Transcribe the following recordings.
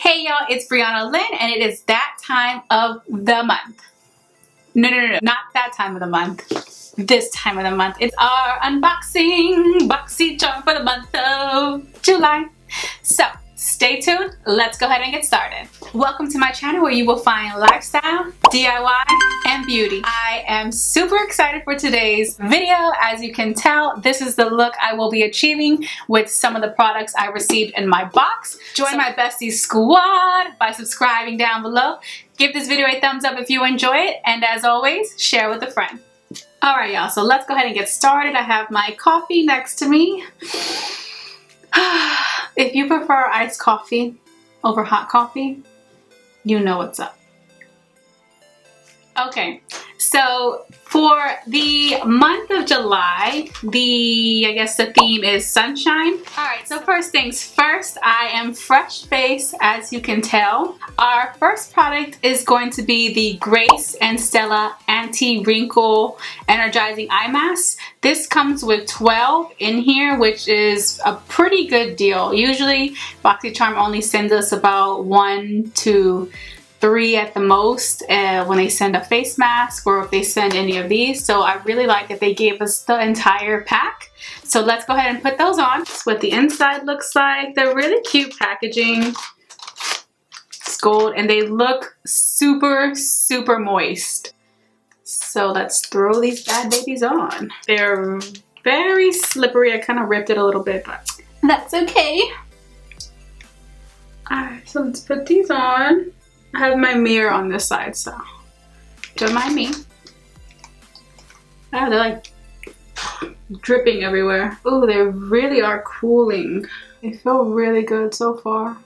Hey y'all, it's Brianalynn and it is that time of the month. No, not that time of the month. This time of the month. It's our unboxing BoxyCharm for the month of July. So stay tuned. Let's go ahead and get started. Welcome to my channel where you will find lifestyle, DIY, and beauty. I am super excited for today's video. As you can tell, this is the look I will be achieving with some of the products I received in my box. Join my bestie squad by subscribing down below. Give this video a thumbs up if you enjoy it, and as always, share with a friend. Alright y'all, so let's go ahead and get started. I have my coffee next to me. If you prefer iced coffee over hot coffee, you know what's up. Okay, so for the month of July, I guess the theme is sunshine. Alright, so first things first, I am fresh face, as you can tell. Our first product is going to be the Grace and Stella Anti-Wrinkle Energizing Eye Mask. This comes with 12 in here, which is a pretty good deal. Usually BoxyCharm only sends us about 1 to 3 at the most when they send a face mask or if they send any of these. So I really like that they gave us the entire pack. So let's go ahead and put those on. That's what the inside looks like. They're really cute packaging. It's gold and they look super moist. So let's throw these bad babies on. They're very slippery. I kind of ripped it a little bit, but that's okay. Alright, so let's put these on. I have my mirror on this side, so don't mind me. Oh, they're like dripping everywhere. Oh, they really are cooling. They feel really good so far.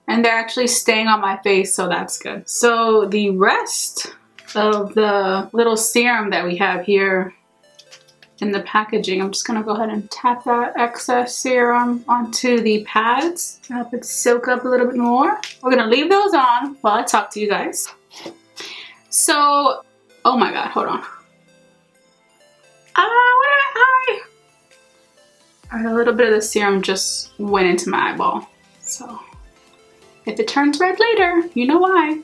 And they're actually staying on my face, so that's good. So the rest of the little serum that we have here in the packaging, I'm just gonna go ahead and tap that excess serum onto the pads. Help it soak up a little bit more. We're gonna leave those on while I talk to you guys. So, oh my god, hold on. Alright, a little bit of the serum just went into my eyeball. So, if it turns red later, you know why.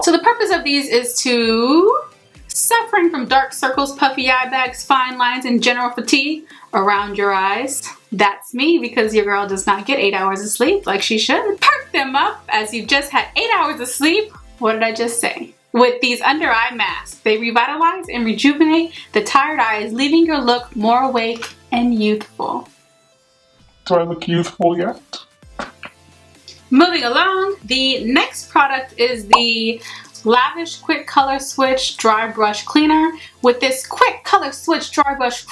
So the purpose of these is to suffering from dark circles, puffy eye bags, fine lines, and general fatigue around your eyes. That's me because your girl does not get 8 hours of sleep like she should. Perk them up as you've just had 8 hours of sleep. What did I just say? With these under eye masks, they revitalize and rejuvenate the tired eyes, leaving your look more awake and youthful. Do I look youthful yet? Moving along, the next product is the Lavish Quick Color Switch Dry Brush Cleaner. With this Quick Color Switch Dry Brush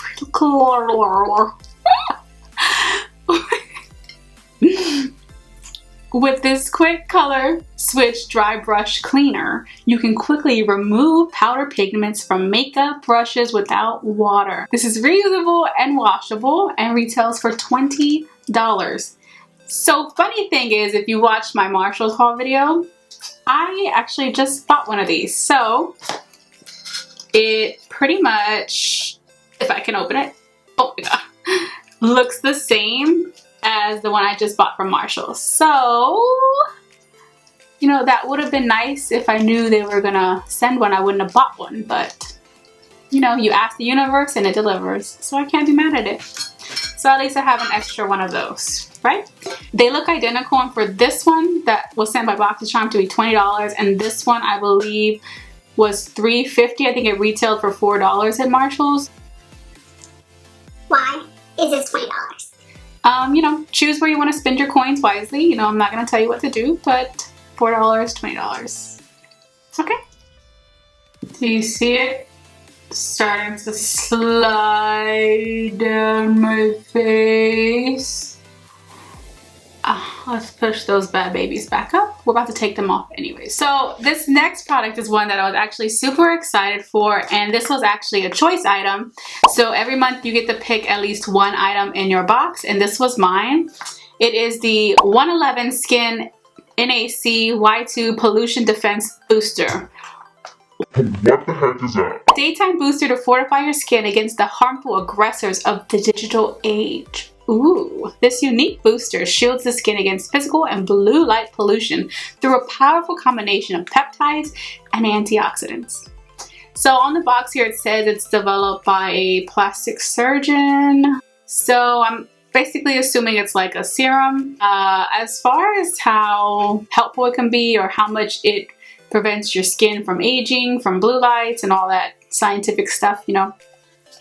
With this Quick Color Switch Dry Brush Cleaner, you can quickly remove powder pigments from makeup brushes without water. This is reusable and washable and retails for $20. So funny thing is, if you watched my Marshalls haul video, I actually just bought one of these. So it pretty much, if I can open it, oh my god, looks the same as the one I just bought from Marshalls. So, you know, that would have been nice if I knew they were gonna send one. I wouldn't have bought one, but you know, you ask the universe and it delivers. So I can't be mad at it. So at least I have an extra one of those, right? They look identical, and for this one that was sent by BoxyCharm to be $20, and this one I believe was $3.50. I think it retailed for $4 at Marshalls. Why is this $20? You know, choose where you want to spend your coins wisely. You know, I'm not going to tell you what to do, but $4, $20. Okay. Do you see it? Starting to slide down my face. Let's push those bad babies back up. We're about to take them off anyway. So this next product is one that I was actually super excited for, and this was actually a choice item. So every month you get to pick at least one item in your box, and this was mine. It is the 111 Skin NAC Y2 Pollution Defense Booster. What the heck is that? Daytime booster to fortify your skin against the harmful aggressors of the digital age. Ooh, this unique booster shields the skin against physical and blue light pollution through a powerful combination of peptides and antioxidants. So on the box here it says it's developed by a plastic surgeon. So I'm basically assuming it's like a serum. As far as how helpful it can be or how much it prevents your skin from aging, from blue lights and all that scientific stuff, you know.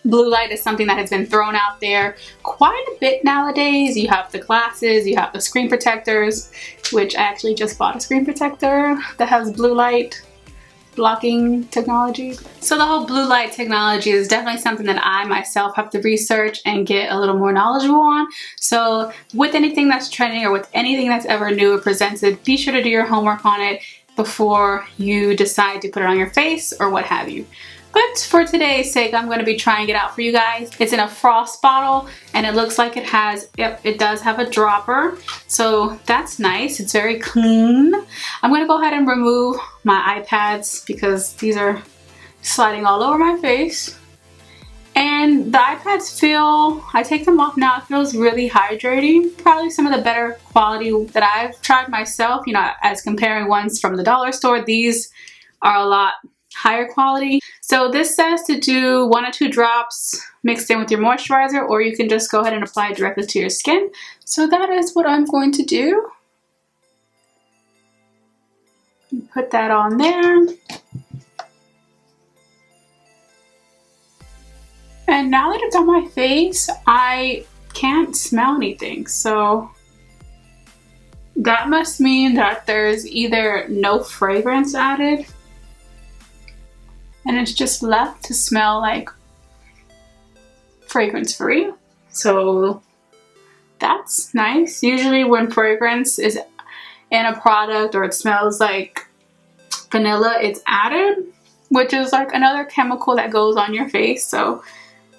Blue light is something that has been thrown out there quite a bit nowadays. You have the glasses, you have the screen protectors, which I actually just bought a screen protector that has blue light blocking technology. So the whole blue light technology is definitely something that I myself have to research and get a little more knowledgeable on. So with anything that's trending or with anything that's ever new or presented, be sure to do your homework on it before you decide to put it on your face or what have you. But for today's sake, I'm going to be trying it out for you guys. It's in a frost bottle and it looks like it has, yep, it does have a dropper. So that's nice. It's very clean. I'm going to go ahead and remove my iPads because these are sliding all over my face. And the iPads feel, I take them off now, it feels really hydrating. Probably some of the better quality that I've tried myself, you know, as comparing ones from the dollar store. These are a lot higher quality. So this says to do 1 or 2 drops mixed in with your moisturizer, or you can just go ahead and apply it directly to your skin. So that is what I'm going to do. Put that on there. And now that it's on my face, I can't smell anything. So that must mean that there's either no fragrance added and it's just left to smell like fragrance free. So that's nice. Usually when fragrance is in a product or it smells like vanilla, it's added, which is like another chemical that goes on your face. So,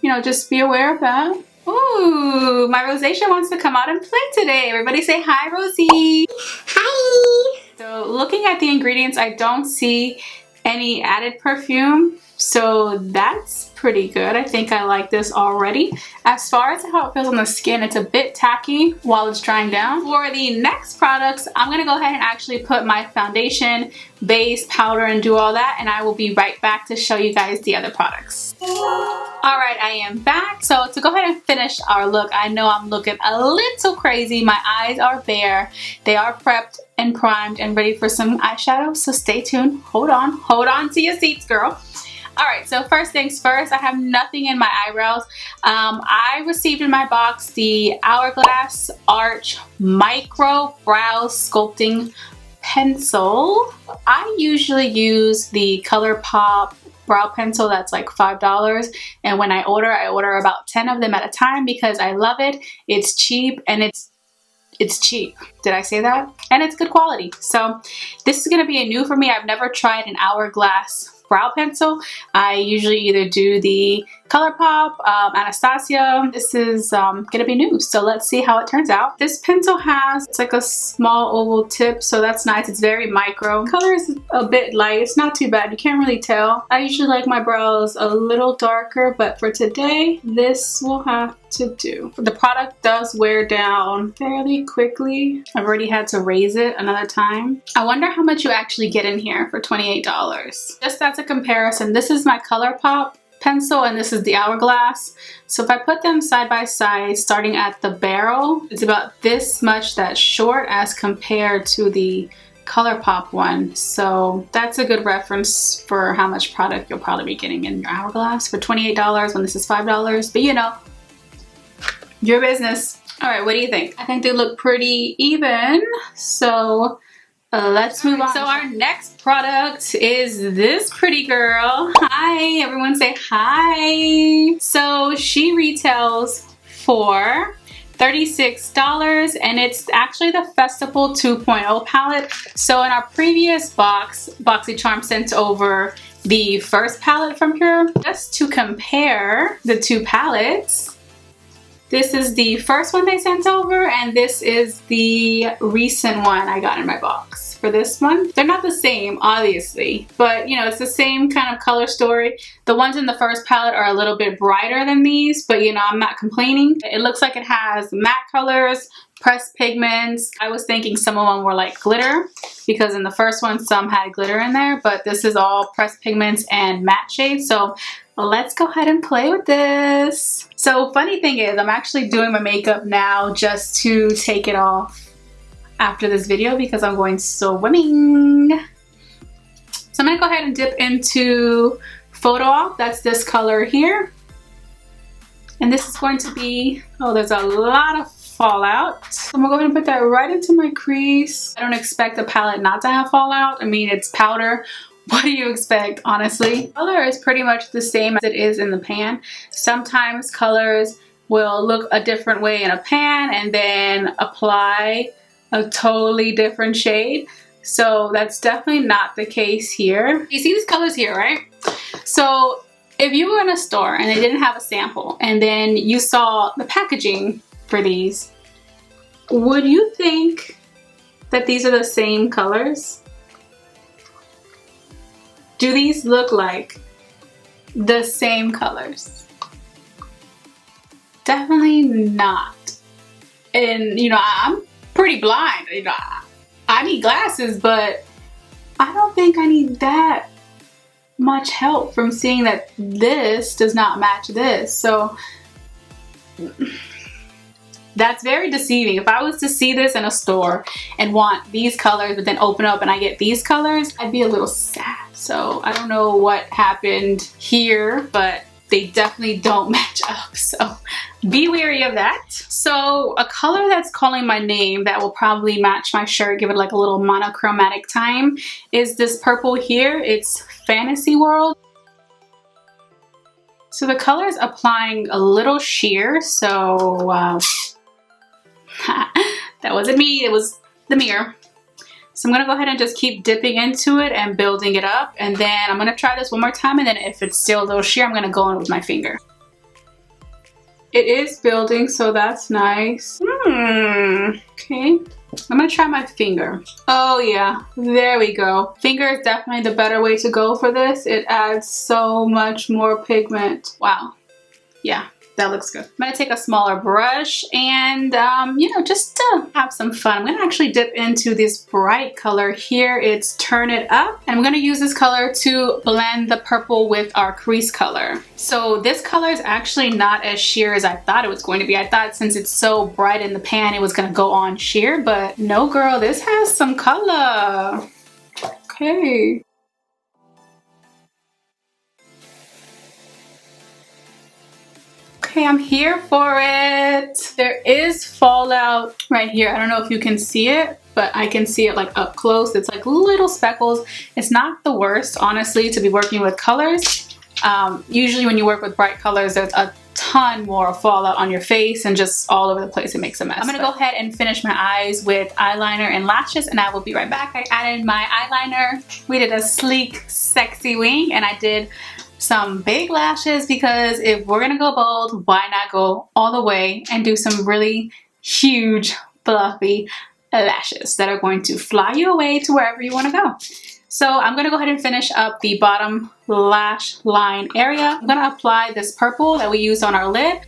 you know, just be aware of that. Ooh, my rosacea wants to come out and play today. Everybody say hi, Rosie. Hi. So looking at the ingredients, I don't see any added perfume, so that's pretty good. I think I like this already. As far as how it feels on the skin, it's a bit tacky while it's drying down. For the next products, I'm gonna go ahead and actually put my foundation, base, powder, and do all that, and I will be right back to show you guys the other products. Alright, I am back. So to go ahead and finish our look, I know I'm looking a little crazy. My eyes are bare. They are prepped and primed and ready for some eyeshadow, so stay tuned. Hold on to your seats, girl. Alright, so first things first, I have nothing in my eyebrows. I received in my box the Hourglass Arch Micro Brow Sculpting Pencil. I usually use the ColourPop brow pencil that's like $5, and when I order about 10 of them at a time because I love it. It's cheap and it's cheap. Did I say that? And it's good quality. So this is gonna be a new for me. I've never tried an Hourglass brow pencil. I usually either do the ColourPop, Anastasia. This is gonna be new, so let's see how it turns out. This pencil has, it's like a small oval tip, so that's nice. It's very micro. Color is a bit light. It's not too bad. You can't really tell. I usually like my brows a little darker, but for today, this will have to do. The product does wear down fairly quickly. I've already had to raise it another time. I wonder how much you actually get in here for $28. Just as a comparison, this is my ColourPop pencil and this is the Hourglass. So if I put them side by side, starting at the barrel, it's about this much that's short as compared to the ColourPop one. So that's a good reference for how much product you'll probably be getting in your Hourglass for $28 when this is $5. But you know, your business. All right, what do you think? I think they look pretty even. So let's move on. So our next product is this pretty girl. Hi, everyone say hi. So she retails for $36 and it's actually the Festival 2.0 palette. So in our previous box, BoxyCharm sent over the first palette from here. Just to compare the two palettes, This is the first one they sent over, and this is the recent one I got in my box. For this one, they're not the same, obviously, but you know, it's the same kind of color story. The ones in the first palette are a little bit brighter than these, but you know, I'm not complaining. It looks like it has matte colors, pressed pigments. I was thinking some of them were like glitter, because in the first one some had glitter in there, but this is all pressed pigments and matte shades. So let's go ahead and play with this. So funny thing is, I'm actually doing my makeup now just to take it off after this video because I'm going swimming. So I'm gonna go ahead and dip into Photo Op. That's this color here. And this is going to be, oh, there's a lot of fallout. So I'm gonna go ahead and put that right into my crease. I don't expect the palette not to have fallout. I mean, it's powder. What do you expect, honestly? Color is pretty much the same as it is in the pan. Sometimes colors will look a different way in a pan and then apply a totally different shade. So that's definitely not the case here. You see these colors here, right? So if you were in a store and they didn't have a sample and then you saw the packaging for these, would you think that these are the same colors? Do these look like the same colors? Definitely not. And you know, I'm pretty blind. You know, I need glasses, but I don't think I need that much help from seeing that this does not match this. So that's very deceiving. If I was to see this in a store and want these colors, but then open up and I get these colors, I'd be a little sad. So I don't know what happened here, but they definitely don't match up. So be wary of that. So a color that's calling my name that will probably match my shirt, give it like a little monochromatic time, is this purple here. It's Fantasy World. So the color is applying a little sheer. So that wasn't me, it was the mirror. So I'm gonna go ahead and just keep dipping into it and building it up, and then I'm gonna try this one more time, and then if it's still a little sheer, I'm gonna go in with my finger. It is building, so that's nice. Okay, I'm gonna try my finger. Oh yeah, there we go. Finger is definitely the better way to go for this. It adds so much more pigment. Wow, yeah. That looks good. I'm gonna take a smaller brush and, you know, just to have some fun, I'm gonna actually dip into this bright color here. It's Turn It Up. And I'm gonna use this color to blend the purple with our crease color. So this color is actually not as sheer as I thought it was going to be. I thought since it's so bright in the pan, it was gonna go on sheer, but no girl, this has some color. Okay. Okay, I'm here for it. There is fallout right here. I don't know if you can see it, but I can see it like up close. It's like little speckles. It's not the worst, honestly, to be working with colors. Usually when you work with bright colors, there's a ton more fallout on your face and just all over the place. It makes a mess. I'm gonna go ahead and finish my eyes with eyeliner and lashes, and I will be right back. I added my eyeliner. We did a sleek, sexy wing, and I did some big lashes because if we're gonna go bold, why not go all the way and do some really huge, fluffy lashes that are going to fly you away to wherever you want to go. So I'm gonna go ahead and finish up the bottom lash line area. I'm gonna apply this purple that we used on our lid.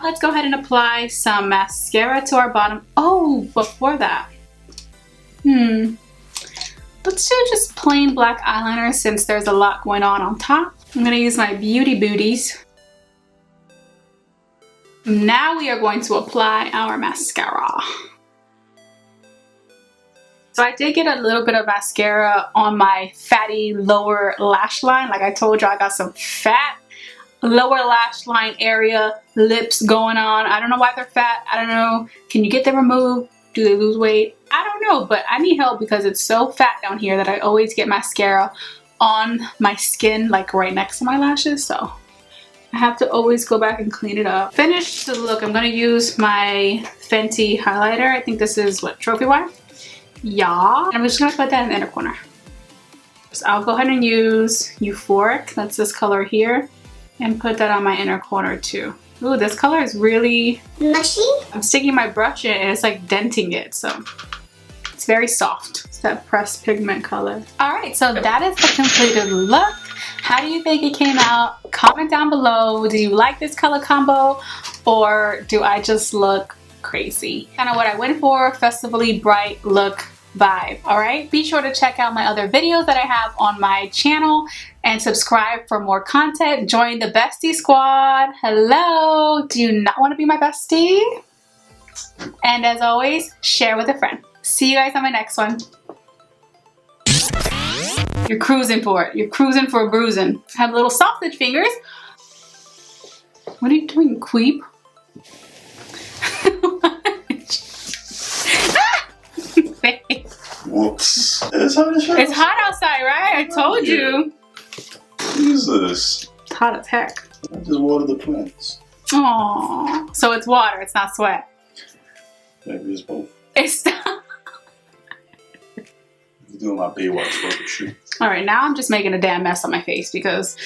Let's go ahead and apply some mascara to our bottom. Oh, before that, let's do just plain black eyeliner since there's a lot going on top. I'm gonna use my Beauty Booties. Now we are going to apply our mascara. So I did get a little bit of mascara on my fatty lower lash line. Like I told you, I got some fat lower lash line area, lips going on. I don't know why they're fat. I don't know. Can you get them removed? Do they lose weight? I don't know, but I need help because it's so fat down here that I always get mascara on my skin, like right next to my lashes. So I have to always go back and clean it up. Finished the look, I'm gonna use my Fenty highlighter. I think this is what, Trophy Wife? Yeah. And I'm just gonna put that in the inner corner. So I'll go ahead and use Euphoric. That's this color here. And put that on my inner corner too. Ooh, this color is really mushy. I'm sticking my brush in and it's like denting it, so it's very soft. It's that pressed pigment color. All right, so that is the completed look. How do you think it came out? Comment down below. Do you like this color combo or do I just look crazy? Kind of what I went for, festively bright look vibe. All right, be sure to check out my other videos that I have on my channel and subscribe for more content. Join the bestie squad. Hello, do you not want to be my bestie? And as always, share with a friend. See you guys on my next one. You're cruising for it. You're cruising for a bruising. Have little sausage fingers. What are you doing, queep? Whoops. It's hot as hell. It's hot outside, right? I told you. Jesus. It's hot as heck. I just watered the plants. Aww. So it's water, it's not sweat. Maybe it's both. It's I'm doing my Baywatch photo shoot. Alright, now I'm just making a damn mess on my face because